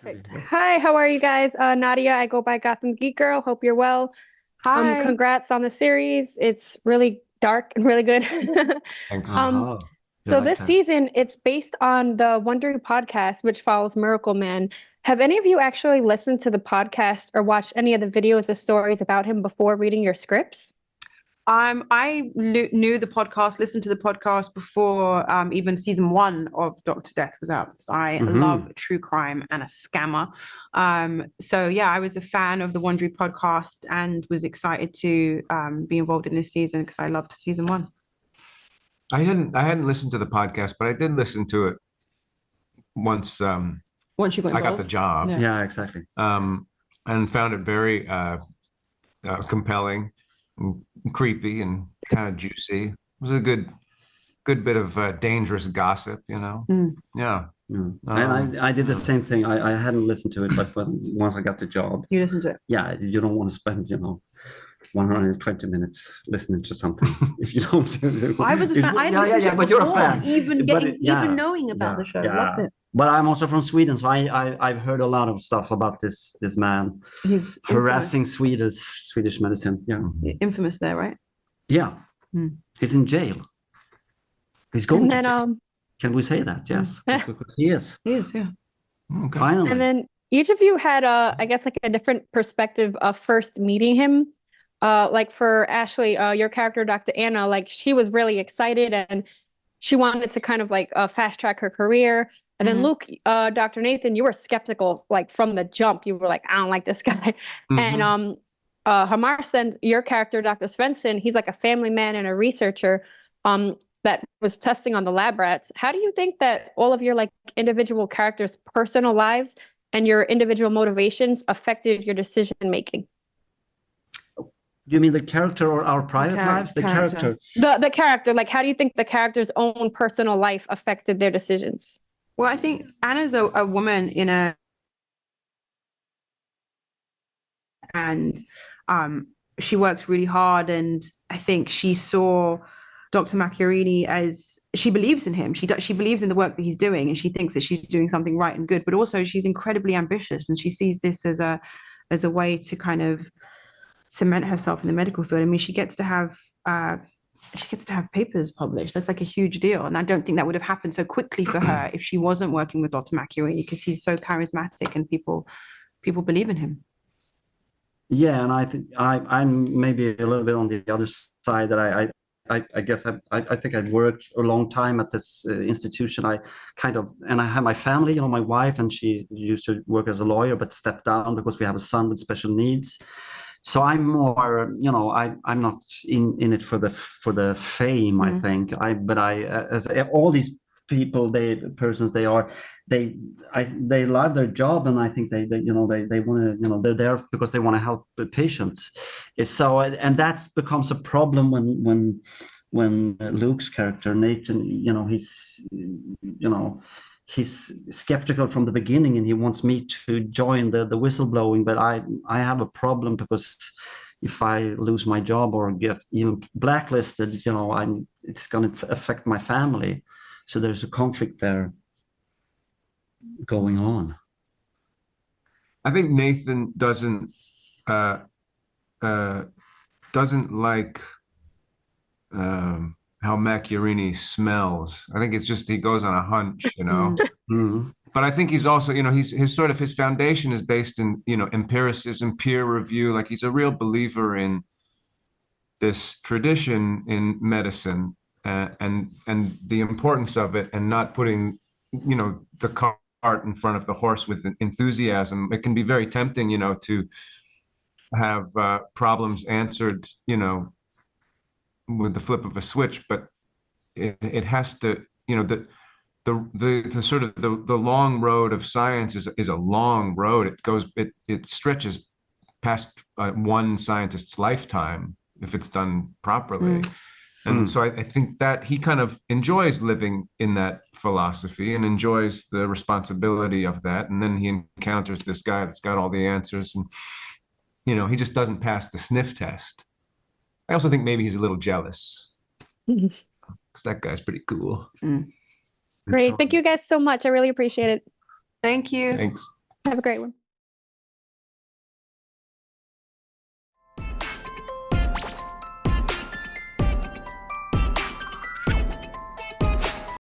Perfect. Hi, how are you guys? Nadia, I go by Gotham Geek Girl. Hope you're well. Hi. Congrats on the series. It's really dark and really good. Thanks. Um, Oh, you so like this that? season, it's based on the Wondery podcast, which follows Miracle Man. Have any of you actually listened to the podcast or watched any of the videos or stories about him before reading your scripts? I knew the podcast, listened to the podcast before even season one of Doctor Death was out because I love true crime and a scammer. So yeah, I was a fan of the Wondery podcast and was excited to be involved in this season because I loved season one. I hadn't listened to the podcast, but I did listen to it once Once you got I got the involved. job. Yeah. Yeah, exactly. And found it very compelling, and creepy, and kind of juicy. It was a good bit of dangerous gossip, you know. Mm. Yeah. Mm. And I did the same thing. I hadn't listened to it, but once I got the job, You listened to it. yeah, you don't want to spend, 120 minutes listening to something if you don't. I was a fan. I Yeah, listened to it but you're a before fan. even But getting, even knowing about the show. Loved it. But I'm also from Sweden, so I've heard a lot of stuff about this man He's harassing infamous. Swedish medicine. Yeah, Infamous there, right? yeah. Mm. He's in jail. He's going And to then jail. Can we say that? Yes, because he is. He is, yeah. Okay. Finally. and then each of you had I guess like a different perspective of first meeting him. Like for Ashley, your character, Dr. Anna, like she was really excited and she wanted to kind of like fast track her career. And then Luke, Dr. Nathan, you were skeptical like from the jump. You were like, I don't like this guy. And Hammarsten, your character, Dr. Svensson, he's like a family man and a researcher that was testing on the lab rats. How do you think that all of your like individual characters' personal lives and your individual motivations affected your decision making? You mean the character or our private lives? The character. character. The character, like how do you think the character's own personal life affected their decisions? Well, I think Anna's a woman and she worked really hard, and I think she saw Dr. Macchiarini as she believes in him. She believes in the work that he's doing, and she thinks that she's doing something right and good. But also, she's incredibly ambitious, and she sees this as a way to kind of cement herself in the medical field. I mean, she gets to have papers published. That's like a huge deal, and I don't think that would have happened so quickly for her if she wasn't working with Dr. Macchiarini, because he's so charismatic and people believe in him. Yeah, and I think I'm maybe a little bit on the other side that I guess I think I've worked a long time at this institution. I have my family, my wife, and she used to work as a lawyer, but stepped down because we have a son with special needs. So I'm more, I'm not in it for the fame. I think as all these people, they love their job, and I think they want to, they're there because they want to help the patients. So, and that becomes a problem when Luke's character Nathan, he's skeptical from the beginning, and he wants me to join the whistleblowing, but I have a problem because if I lose my job or get even blacklisted, it's going to affect my family. So there's a conflict there going on. I think Nathan doesn't like how Macchiarini smells. I think it's just he goes on a hunch, But I think he's also, his foundation is based in, empiricism, peer review. Like he's a real believer in this tradition in medicine and the importance of it, and not putting, the cart in front of the horse with enthusiasm. It can be very tempting, to have problems answered, with the flip of a switch, but it has to, the sort of the long road of science is a long road. It stretches past one scientist's lifetime if it's done properly. And so I think that he kind of enjoys living in that philosophy and enjoys the responsibility of that. And then he encounters this guy that's got all the answers, and he just doesn't pass the sniff test. I also think maybe he's a little jealous because that guy's pretty cool. Great. Thank you guys so much. I really appreciate it. Thank you. Thanks. Have a great one.